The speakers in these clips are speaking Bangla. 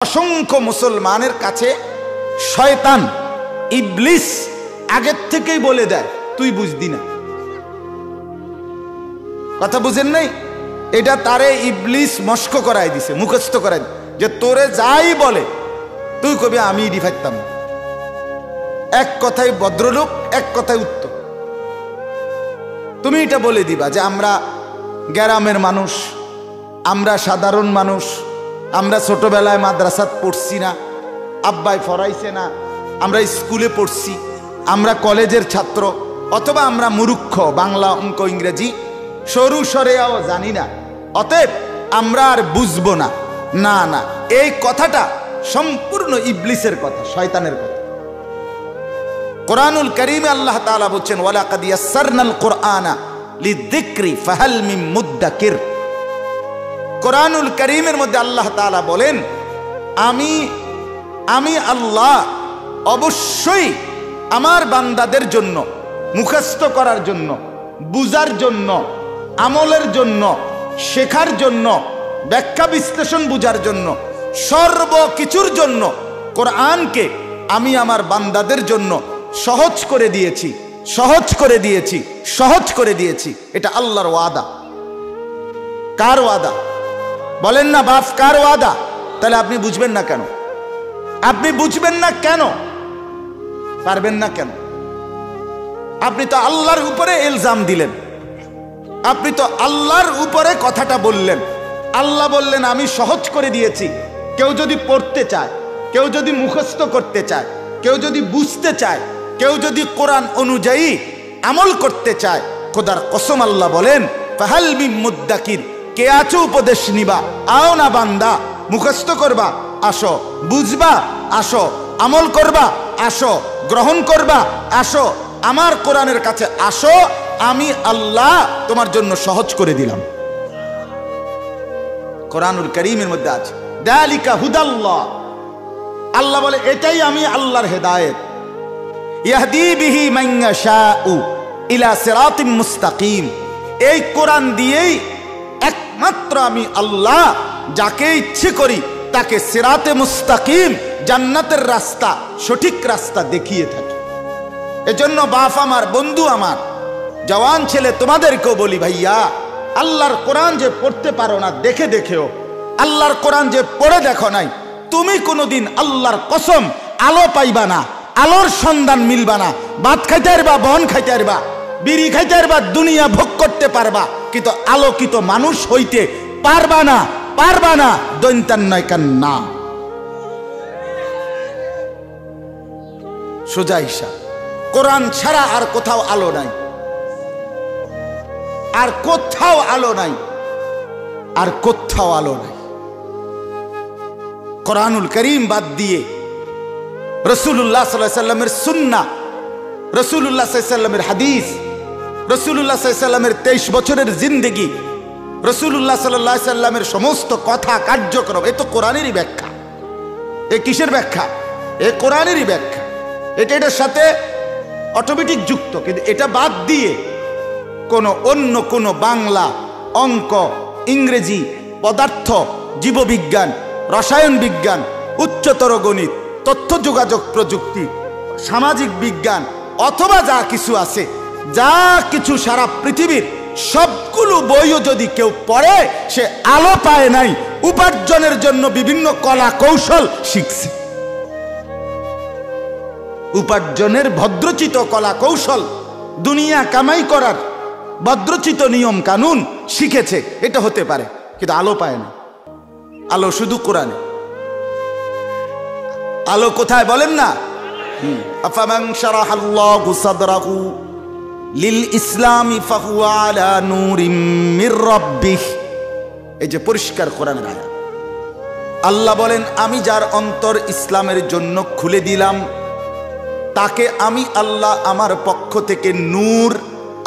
অসংখ্য মুসলমানের কাছে শয়তান ইবলিস আগের থেকেই বলে দেয় তুই বুঝদি না। কথা বুঝেন নাই? এটা তারে ইবলিস মস্ক করাই দিছে, মুখস্থ করাই যে তোরে যাই বলে তুই কবি আমি ডিফাইতাম। এক কথায় ভদ্রলোক, এক কথায় উত্তর। তুমি এটা বলে দিবা যে আমরা গ্রামের মানুষ, আমরা সাধারণ মানুষ, আমরা ছোটবেলায় মাদ্রাসাত পড়ছি না, আব্বাই ফরাইছে না, আমরা স্কুলে পড়ছি, আমরা কলেজের ছাত্র, অথবা আমরা মূর্খ, বাংলা অঙ্ক ইংরেজি সরু সরেও জানি না, অতএব আমরা আর বুঝবো না। না না, এই কথাটা সম্পূর্ণ ইবলিসের কথা, শয়তানের কথা। কোরআনুল কারীমে আল্লাহ তাআলা বলছেন ওয়ালাকাদ ইয়াসসারনাল কুরআনা লিযিকরি ফাহাল মিন মুদ্দাকির। কোরআনুল কারীমের মধ্যে আল্লাহ তাআলা বলেন আমি আল্লাহ অবশ্যই আমার বান্দাদের জন্য মুখস্থ করার জন্য, বুঝার জন্য, আমলের জন্য, শেখার জন্য, ব্যাখ্যা বিশ্লেষণ বুঝার জন্য, সর্বকিছুর জন্য কোরআনকে আমি আমার বান্দাদের জন্য সহজ করে দিয়েছি, সহজ করে দিয়েছি, সহজ করে দিয়েছি। এটা আল্লাহর ওয়াদা। কার ওয়াদা বলেন না বাপ? কার ওয়াদা? তাহলে আপনি বুঝবেন না কেন? আপনি বুঝবেন না কেন? পারবেন না কেন? আপনি তো আল্লাহর উপরে ইলজাম দিলেন, আপনি তো আল্লাহর উপরে কথাটা বললেন। আল্লাহ বললেন আমি সহজ করে দিয়েছি। কেউ যদি পড়তে চায়, কেউ যদি মুখস্থ করতে চায়, কেউ যদি বুঝতে চায়, কেউ যদি কোরআন অনুযায়ী আমল করতে চায়, খোদার কসম আল্লাহ বলেন ফাহাল মিন মুদ্দাকির, কে আছো উপদেশ নিবা? আও না বান্দা, মুখস্থ করবা আসো, বুঝবা আসো, আমল করবা আসো, গ্রহণ করবা আসো, আমার কোরআনের কাছে আসো, আমি আল্লাহ তোমার জন্য সহজ করে দিলাম। কোরআনুল কারীমের মধ্যে আছে যালিকা হুদাল্লাহ। আল্লাহ বলে এটাই আমি আল্লাহর হেদায়েত। ইয়াহদি বিহি মান ইয়াশাউ ইলা সিরাতিম মুস্তাকিম। এই কোরআন দিয়েই একমাত্র আমি আল্লাহ যাকে ইচ্ছে করি তাকে সিরাতে মুস্তাকিম, জান্নাতের রাস্তা, সঠিক রাস্তা দেখিয়ে থাকি। এজন্য বাপ আমার, বন্ধু আমার, জওয়ান ছেলে তোমাদেরকেও বলি ভাইয়া, আল্লাহর কোরআন যে পড়তে পারো না দেখে দেখেও, আল্লাহর কোরআন যে পড়ে দেখো নাই, তুমি কোনোদিন আল্লাহর কসম আলো পাইবা না, আলোর সন্ধান মিলবা না। ভাত খাইতে পারবা, বন খাইতে পারবা, বিড়ি খাইতে পারবা, দুনিয়া ভোগ করতে পারবা, কিন্তু আলোকিত মানুষ হইতে পারবা না, পারবা না। দৈন্তান নয় কান না, সোজা হিসাব। কোরআন ছাড়া আর কোথাও আলো নাই, আর কোথাও আলো নাই, আর কোথাও আলো নাই। কোরআনুল কারীম বাদ দিয়ে রাসূলুল্লাহ সাল্লাল্লাহু আলাইহি সাল্লামের সুন্নাহ, রাসূলুল্লাহ সাল্লাল্লাহু আলাইহি সাল্লামের হাদিস, রাসূলুল্লাহ সাল্লাল্লাহু আলাইহি সাল্লামের 23 বছরের জিন্দেগি, রাসূলুল্লাহ সাল্লাল্লাহু আলাইহি সাল্লামের সমস্ত কথা কার্যক্রম, এ তো কোরআনেরই ব্যাখ্যা। এ কিসের ব্যাখ্যা? এ কোরআনেরই ব্যাখ্যা। এটার সাথে অটোমেটিক যুক্ত। কিন্তু এটা বাদ দিয়ে অন্য কোনো বাংলা, অঙ্ক, ইংরেজি, পদার্থ, জীববিজ্ঞান, রসায়ন বিজ্ঞান, উচ্চতর গণিত, তথ্য যোগাযোগ প্রযুক্তি, সামাজিক বিজ্ঞান, অথবা যা কিছু আছে, যা কিছু সারা পৃথিবীর সবগুলো বইও যদি কেউ পড়ে, সে আলো পায় নাই, উপার্জনের জন্য বিভিন্ন কলা কৌশল শিখছে। উপার্জনের ভদ্রচিত কলা কৌশল, দুনিয়া কামাই করার ভদ্রচিত নিয়ম কানুন শিখেছে, এটা হতে পারে, কিন্তু আলো পায় না। আলো শুধু কোরআনে। আলো কোথায় বলেন না? আফামান শারাহাল্লাহু সাদরাহু লিল ইসলামি ফাহুয়া আলা নূরিম মির রাব্বিহ। এই যে পরিষ্কার কোরআনের আয়াত। আল্লাহ বলেন আমি যার অন্তর ইসলামের জন্য খুলে দিলাম, তাকে আমি আল্লাহ আমার পক্ষ থেকে নূর,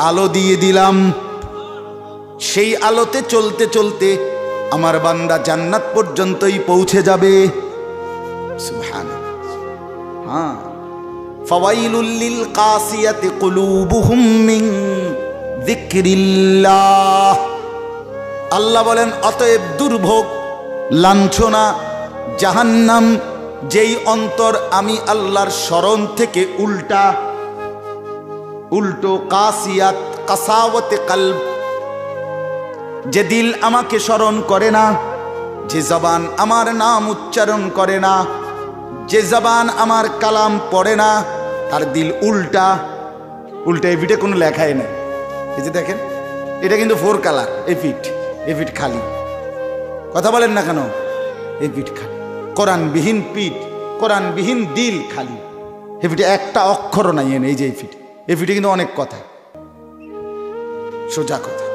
আলো দিয়ে দিলাম। সেই আলোতে চলতে চলতে আমার বান্দা জান্নাত পর্যন্তই পৌঁছে যাবে। সুবহানাল্লাহ। হ্যাঁ, ফাওয়াইলুল লিল কাসিয়াতি কুলুবুহুম মিন যিকরিল্লাহ। আল্লাহ বলেন অতএব দুর্ভোগ, লাঞ্ছনা, জাহান্নাম। যেই অন্তর আমি আল্লাহর স্মরণ থেকে উল্টো কাসিয়াত কাসাওয়াতে কলব, যে দিল আমাকে স্মরণ করে না, যে জবান আমার নাম উচ্চারণ করে না, যে জবান আমার কালাম পড়ে না, তার দিল উল্টা। এই পিঠে কোনো লেখাই নেই। এই যে দেখেন, এটা কিন্তু 4 কালার। এই পিঠ খালি। কথা বলেন না কেন? এই পিঠ খালি, কোরআনবিহীন পিঠ, কোরআনবিহীন দিল খালি। এই পিঠে একটা অক্ষরও নাই। এই যে এই পিঠে কিন্তু অনেক কথা, সোজা কথা।